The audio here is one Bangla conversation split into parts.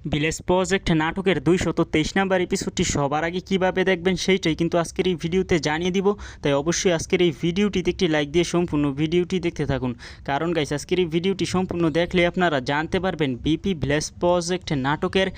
ভিলেজ প্রজেক্ট নাটকের ২২৩ নাম্বার এপিসোডটি সবার আগে কীভাবে দেখবেন সেইটাই কিন্তু আজকের এই ভিডিওতে জানিয়ে দিব। তাই অবশ্যই আজকের এই ভিডিওটিতে একটি লাইক দিয়ে সম্পূর্ণ ভিডিওটি দেখতে থাকুন। কারণ গাইস, আজকের এই ভিডিওটি সম্পূর্ণ দেখলে আপনারা জানতে পারবেন বিপি ভিলেজ প্রজেক্ট নাটকের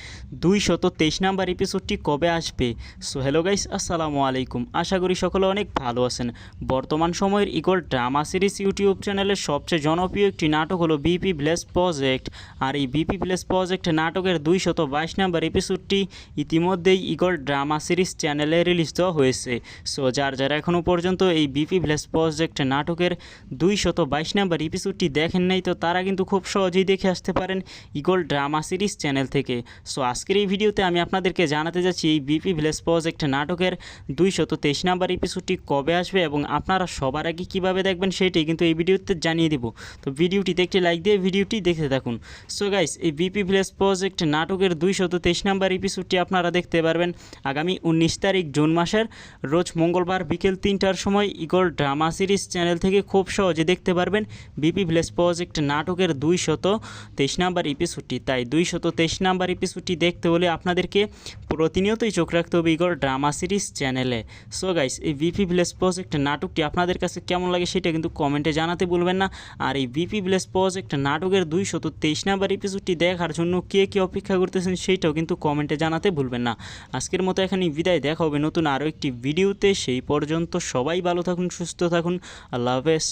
২২৩ নাম্বার এপিসোডটি কবে আসবে। সো হ্যালো গাইস, আসসালামু আলাইকুম। আশা করি সকলে অনেক ভালো আছেন। বর্তমান সময়ের ইগল ড্রামা সিরিজ ইউটিউব চ্যানেলের সবচেয়ে জনপ্রিয় একটি নাটক হলো বিপি ভিলেজ প্রজেক্ট। আর এই বিপি ভিলেজ প্রজেক্ট নাটকের ২২২ নাম্বার এপিসোডটি ইতিমধ্যেই ইগল ড্রামা সিরিজ চ্যানেলে রিলিজ দেওয়া হয়েছে। সো যারা এখনও পর্যন্ত এই বিপি ভিলেজ প্রজেক্ট নাটকের ২২২ নাম্বার এপিসোডটি দেখেন নাই, তো তারা কিন্তু খুব সহজেই দেখে আসতে পারেন ইগল ড্রামা সিরিজ চ্যানেল থেকে। সো আজকের এই ভিডিওতে আমি আপনাদেরকে জানাতে যাচ্ছি এই বিপি ভিলেজ প্রজেক্ট নাটকের ২২৩ নাম্বার এপিসোডটি কবে আসবে এবং আপনারা সবার আগে কীভাবে দেখবেন সেটাই কিন্তু এই ভিডিওতে জানিয়ে দিব। তো ভিডিওটিতে একটি লাইক দিয়ে ভিডিওটি দেখতে থাকুন। সো গাইস, এই বিপি ভিলেজ প্রজেক্ট নাটকের ২২৩ নাম্বার এপিসোডটি আপনারা দেখতে পারবেন আগামী ১৯ তারিখ জুন মাসের রোজ মঙ্গলবার বিকেল ৩টার সময় ইগল ড্রামা সিরিজ চ্যানেল থেকে খুব সহজে দেখতে পারবেন বিপি ভিলেজ প্রজেক্ট নাটকের ২২৩ নাম্বার এপিসোডটি। তাই ২২৩ নাম্বার এপিসোডটি দেখতে হলে আপনাদেরকে প্রতিনিয়তই চোখ রাখতে হবে ইগল ড্রামা সিরিজ চ্যানেলে। সো গাইস, এই বিপি ভিলেজ প্রজেক্ট নাটকটি আপনাদের কাছে কেমন লাগে সেটা কিন্তু কমেন্টে জানাতে ভুলবেন না। আর এই বিপি ভিলেজ প্রজেক্ট নাটকের ২২৩ নাম্বার এপিসোডটি দেখার জন্য কে অপেক্ষা করতেছেন সেইটাও কিন্তু কমেন্টে জানাতে ভুলবেন না। আজকের মতো এখানেই বিদায়, দেখা হবে নতুন আরও একটি ভিডিওতে। সেই পর্যন্ত সবাই ভালো থাকুন, সুস্থ থাকুন। আল্লাহ হাফেজ।